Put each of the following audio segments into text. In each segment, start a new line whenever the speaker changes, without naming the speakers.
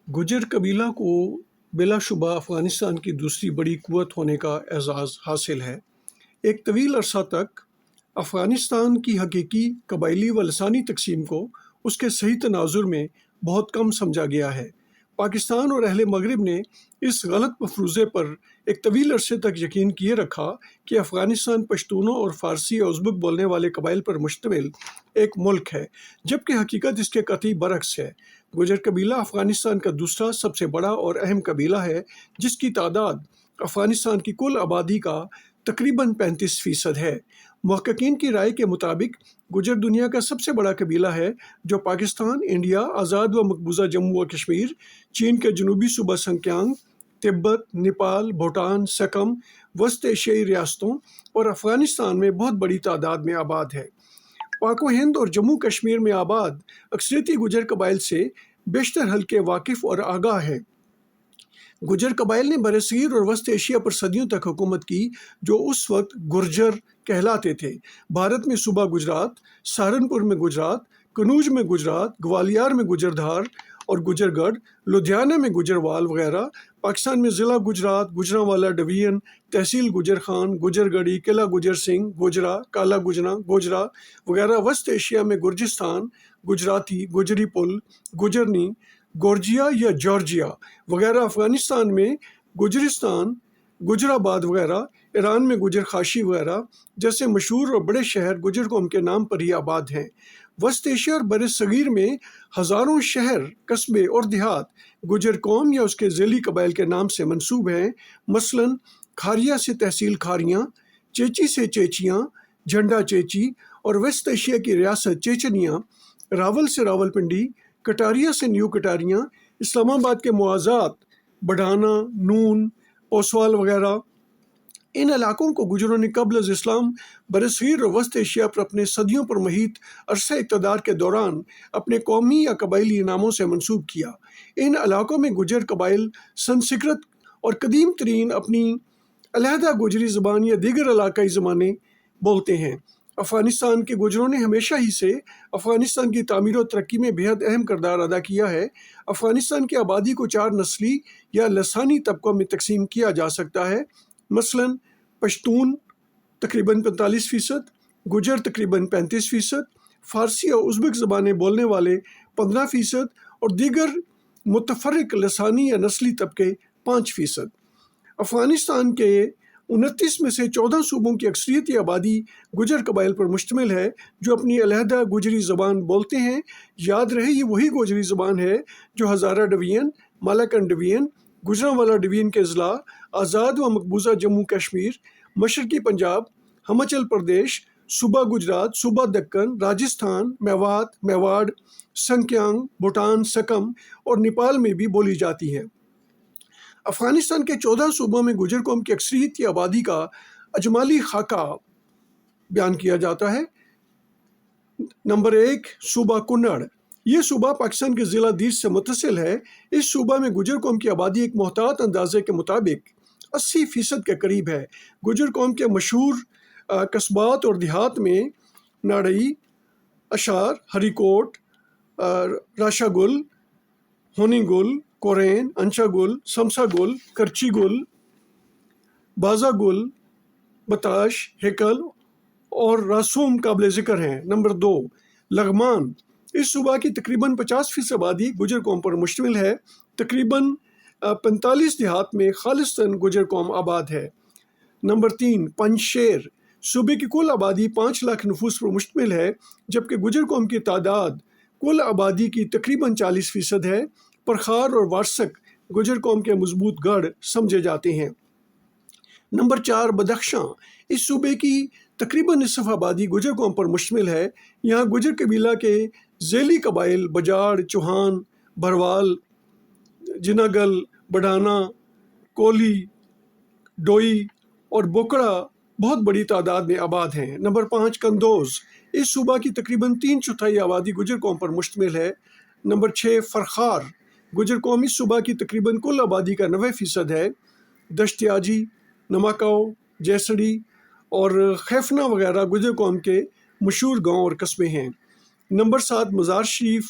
गुजर कबीला को बिलाशुबा अफ़गानिस्तान की दूसरी बड़ी क़ुव्वत होने का एज़ाज़ हासिल है। एक तवील अरसा तक अफ़गानिस्तान की हकीकी कबायली व लसानी तक़सीम को उसके सही तनाज़ुर में बहुत कम समझा गया है। पाकिस्तान और अहले मगरिब ने इस गलत मफरूज़े पर एक तवील अरसे तक यकीन किए रखा कि अफ़गानिस्तान पश्तूनों और फ़ारसी या उज़्बेक बोलने वाले कबाइल पर मुश्तमिल एक मुल्क है, जबकि हकीकत इसके कतई बरक्स है। गुजर कबीला अफ़गानिस्तान का दूसरा सबसे बड़ा और अहम कबीला है, जिसकी तादाद अफ़गानिस्तान की कुल आबादी का तकरीबन 35% है। मुहक्किकीन की राय के मुताबिक गुजर दुनिया का सबसे बड़ा कबीला है, जो पाकिस्तान, इंडिया, आज़ाद व मकबूजा जम्मू व कश्मीर, चीन के जनूबी सूबा संक्यांग, तिब्बत, नेपाल, भूटान, सकम, वस्त एशियाई रियासतों और अफ़गानिस्तान में बहुत बड़ी तादाद में आबाद है। पाक व हिंद और जम्मू कश्मीर में आबाद अक्सरियती गुजर कबाइल से बेशतर हल्के वाकिफ़ और आगाह है। गुजर कबाइल ने बरसगीर और वस्त एशिया पर सदियों तक हुकूमत की, जो उस वक्त गुर्जर कहलाते थे। भारत में सूबा गुजरात, सहारनपुर में गुजरात, कनूज में गुजरात, ग्वालियर में गुजरधार और गुजरगढ़, लुधियाना में गुजरवाल वगैरह। पाकिस्तान में ज़िला गुजरात, गुजरांवाला डिवीज़न, तहसील गुजर खान, गुजरगढ़ी, किला गुजर सिंह, गुजरा, काला गुजना, गोजरा वगैरह। वस्त एशिया में गुर्जिस्तान, गुजराती, गुजरी पुल, गुजरनी, गोर्जिया या जॉर्जिया वगैरह। अफ़गानिस्तान में गुजरिस्तान, गुजराबाद वगैरह। ईरान में गुजर खाशी वगैरह जैसे मशहूर और बड़े शहर गुजर कौम के नाम पर ही आबाद हैं। वस्त एशिया और बर सगीर में हज़ारों शहर, कस्बे और देहात गुजर कौम या उसके ज़ेली कबाइल के नाम से मंसूब हैं। मसलन खारिया से तहसील खारियाँ, चेची से चेचियाँ, झंडा चेची और वस्त एशिया की रियासत चेचनियाँ, रावल से रावलपिंडी, कटारिया से न्यू कटारियाँ, इस्लामाबाद के मुआज़ात, बढ़ाना, नून, ओसवाल वगैरह। इन इलाकों को गुजरों ने कब्ल इस्लाम बरसगीर और वस्त एशिया पर अपने सदियों पर महीत अरसा इक़्तिदार के दौरान अपने कौमी या कबायली नामों से मंसूब किया। इन इलाकों में गुजर कबाइल संस्कृत और कदीम तरीन अपनी अलहदा गुजरी ज़बान या दीगर इलाकाई ज़बानें बोलते हैं। अफ़गानिस्तान के गुजरों ने हमेशा ही से अफ़गानिस्तान की तामीर और तरक्की में बेहद अहम किरदार अदा किया है। अफ़गानिस्तान की आबादी को 4 नस्ली या लसानी तबकों में तकसीम किया जा सकता है। मसलन पश्तून तकरीबन 45%, गुजर तकरीबन 35%, फ़ारसी और उज़्बेक ज़बानें बोलने वाले 15% और दीगर मुतफ़र्रिक़ लसानी या नस्ली तबके 5%। अफ़गानिस्तान के 29 में से 14 सूबों की अक्सरियती आबादी गुजर कबाइल पर मुश्तमिल है, जो अपनी अलहदा गुजरी ज़बान बोलते हैं। याद रहे, ये वही गुजरी ज़बान है जो हज़ारा डिवीज़न, मालाकन डिवीज़न, गुजरांवाला डिवीज़न के अज़ला, आज़ाद व मकबूजा जम्मू कश्मीर, मशरकी पंजाब, हिमाचल प्रदेश, सूबा गुजरात, सूबा दक्कन, राजस्थान, मेवात, मेवाड़, संक्यांग, भूटान, सकम और नेपाल में भी बोली जाती है। अफ़गानिस्तान के 14 सूबों में गुजर कौम की अक्सरियती आबादी का अजमाली खाका बयान किया जाता है। नंबर 1, सूबा कुन्नड़। ये सूबा पाकिस्तान के ज़िला दीर से मुत्तसिल है। इस सूबा में गुजर कौम की आबादी एक मोहतात अंदाजे के मुताबिक 80% के करीब है। गुजर कौम के मशहूर कस्बात और देहात में नाड़ई, अशार, हरीकोट, राशागुल, होनीगुल, कोरेन, अंशागुल, समसागुल, करचीगुल, बाजागुल, बताश, हेकल और रासूम काबिल ज़िक्र हैं। नंबर 2, लग़मान। इस सूबा की तकरीबन 50% आबादी गुजर कौम पर मुश्तमिल है। तकरीबन 45 देहात में खालिस्तन गुजर कौम आबाद है। नंबर 3, पंजशेर। सूबे की कुल आबादी 5 लाख नफूस पर मुश्तमिल है, जबकि गुजर कौम की तादाद कुल आबादी की तकरीबन 40% है। परखार और वारसक गुजर कौम के मजबूत गढ़ समझे जाते हैं। Number 4, Badakhshan. इस सूबे की तकरीबन निसफ आबादी गुजर कौम पर मुश्तमिल है। यहाँ गुजर कबीला के ज़ेली कबाइल बजाड़, चौहान, भरवाल, जिनागल, बढ़ाना, कोली, डोई और बोकड़ा बहुत बड़ी तादाद में आबाद हैं। नंबर 5, कंदोज। इस सूबा की तकरीबन 3/4 आबादी गुजर कौम पर मुश्तमिल है। नंबर 6, फरखार। गुजर कौम इस सूबा की तकरीबन कुल आबादी का 90% है। दश्तियाजी, नमाकाओ, जैसड़ी और खैफना वगैरह गुजर कौम के मशहूर गांव और कस्बे हैं। नंबर 7, मज़ार शरीफ।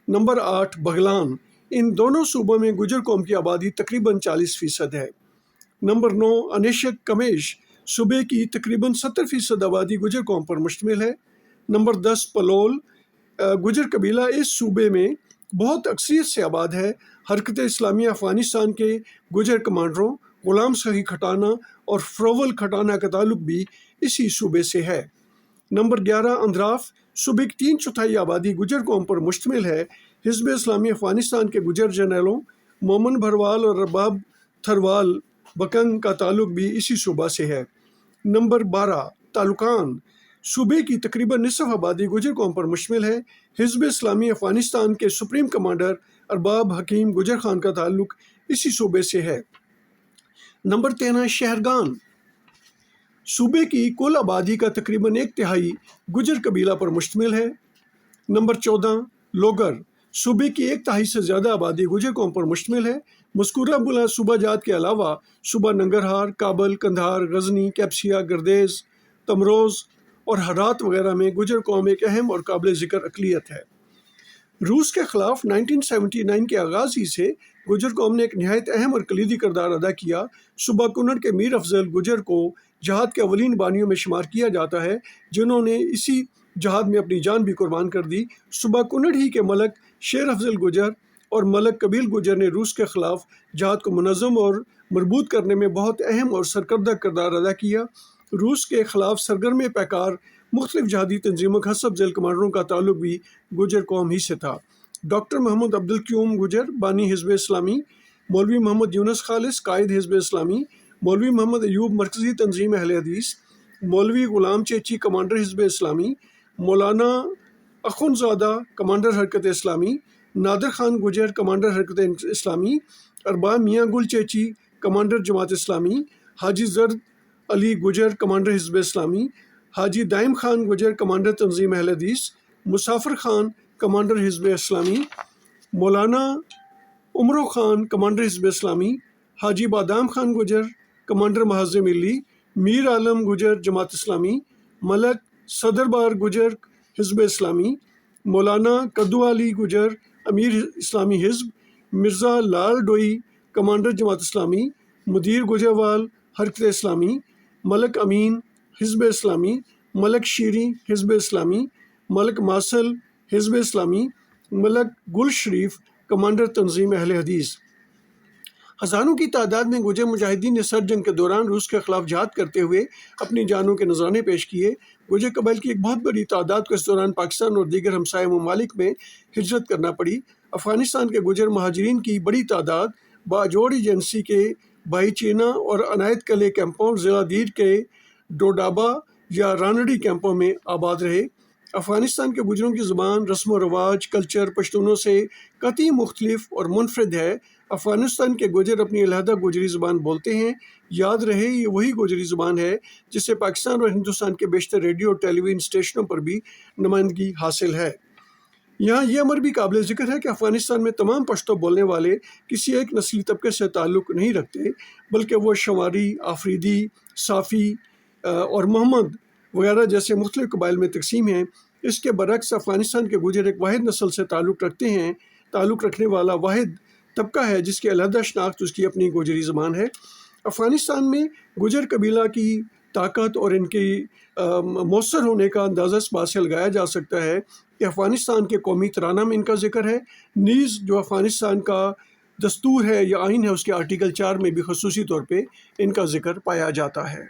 नंबर 8, बगलान। ان دونوں صوبوں میں گجر قوم کی آبادی تقریباً 40% ہے۔ نمبر 9، انیشک کمیش صوبے کی تقریباً 70% آبادی گجر قوم پر مشتمل ہے۔ نمبر 10، پلول گجر قبیلہ اس صوبے میں بہت اکثریت سے آباد ہے۔ حرکت اسلامیہ افغانستان کے گجر کمانڈروں غلام سخی کھٹانہ اور فروول کھٹانہ کا تعلق بھی اسی صوبے سے ہے۔ نمبر 11، اندراف صوبے کی 3/4 آبادی گجر قوم پر مشتمل ہے۔ حزب اسلامی افغانستان کے گجر جرنیلوں مومن بھروال اور رباب تھروال بکنگ کا تعلق بھی اسی صوبہ سے ہے۔ نمبر 12، تالوکان صوبے کی تقریباً نصف آبادی گجر قوم پر مشتمل ہے۔ حزب اسلامی افغانستان کے سپریم کمانڈر ارباب حکیم گجر خان کا تعلق اسی صوبے سے ہے۔ نمبر 13، شہرگان صوبے کی کل آبادی کا تقریباً 1/3 گجر قبیلہ پر مشتمل ہے۔ نمبر 14، لوگر صوبے کی 1/3 سے زیادہ آبادی گجر قوم پر مشتمل ہے۔ مذکورہ بلا صوبہ جات کے علاوہ صوبہ ننگرہار، کابل، قندھار، غزنی، کیپسیا، گردیز، تمروز اور ہرات وغیرہ میں گجر قوم ایک اہم اور قابل ذکر اقلیت ہے۔ روس کے خلاف 1979 کے آغاز ہی سے گجر قوم نے ایک نہایت اہم اور کلیدی کردار ادا کیا۔ صوبہ کنڑ کے میر افضل گجر کو جہاد کے اولین بانیوں میں شمار کیا جاتا ہے، جنہوں نے اسی جہاد میں اپنی جان بھی قربان کر دی۔ صوبہ کنڑ ہی کے ملک شیر افضل گجر اور ملک کبیل گجر نے روس کے خلاف جہاد کو منظم اور مربوط کرنے میں بہت اہم اور سرکردہ کردار ادا کیا۔ روس کے خلاف سرگرم پیکار مختلف جہادی تنظیموں کے حسب ذیل کمانڈروں کا تعلق بھی گجر قوم ہی سے تھا۔ ڈاکٹر محمد عبدالقیوم گجر بانی حزب اسلامی، مولوی محمد یونس خالص قائد حزب اسلامی، مولوی محمد ایوب مرکزی تنظیم اہل حدیث، مولوی غلام چیچی کمانڈر حزب اسلامی، مولانا اخونزادہ کمانڈر حرکت اسلامی، نادر خان گجر کمانڈر حرکت اسلامی، ارباب میاں گل چیچی کمانڈر جماعت اسلامی، حاجی زرد علی گجر کمانڈر حزب اسلامی، حاجی دائم خان گجر کمانڈر تنظیم اہل حدیث، مسافر خان کمانڈر حزب اسلامی، مولانا عمرو خان کمانڈر حزب اسلامی، حاجی بادام خان گجر کمانڈر محاذ ملی، میر عالم گجر جماعت اسلامی، ملک صدر بار گجر حزب اسلامی، مولانا کدو علی گجر امیر اسلامی حزب، مرزا لال ڈوئی کمانڈر جماعت اسلامی، مدیر گجروال حرکت اسلامی، ملک امین حزب اسلامی، ملک شیریں حزب اسلامی، ملک ماسل حزب اسلامی، ملک گل شریف کمانڈر تنظیم اہل حدیث۔ ہزاروں کی تعداد میں گجر مجاہدین نے سر جنگ کے دوران روس کے خلاف جہاد کرتے ہوئے اپنی جانوں کے نذرانے پیش کیے۔ گجر قبائل کی ایک بہت بڑی تعداد کو اس دوران پاکستان اور دیگر ہمسائے ممالک میں ہجرت کرنا پڑی۔ افغانستان کے گجر مہاجرین کی بڑی تعداد باجوڑ ایجنسی کے بھائی چینا اور عنایت کلے کیمپوں، ضلع دیر کے ڈوڈابا یا رانڑی کیمپوں میں آباد رہے۔ افغانستان کے گجروں کی زبان، رسم و رواج، کلچر پشتونوں سے قطعی مختلف اور منفرد ہے۔ افغانستان کے گجر اپنی علیحدہ گوجری زبان بولتے ہیں۔ یاد رہے یہ وہی گوجری زبان ہے جسے پاکستان اور ہندوستان کے بیشتر ریڈیو اور ٹیلی ویژن اسٹیشنوں پر بھی نمائندگی حاصل ہے۔ یہاں یہ امر بھی قابل ذکر ہے کہ افغانستان میں تمام پشتو بولنے والے کسی ایک نسلی طبقے سے تعلق نہیں رکھتے، بلکہ وہ شماری، آفریدی، صافی اور محمد وغیرہ جیسے مختلف قبائل میں تقسیم ہیں۔ اس کے برعکس افغانستان کے گجر ایک واحد نسل سے تعلق رکھنے والا واحد طبقہ ہے جس کی علیحدہ شناخت اس کی اپنی گوجری زبان ہے۔ افغانستان میں گجر قبیلہ کی طاقت اور ان کی مؤثر ہونے کا اندازہ اس بات سے لگایا جا سکتا ہے کہ افغانستان کے قومی ترانہ میں ان کا ذکر ہے، نیز جو افغانستان کا دستور ہے یا آئین ہے اس کے آرٹیکل 4 میں بھی خصوصی طور پہ ان کا ذکر پایا جاتا ہے۔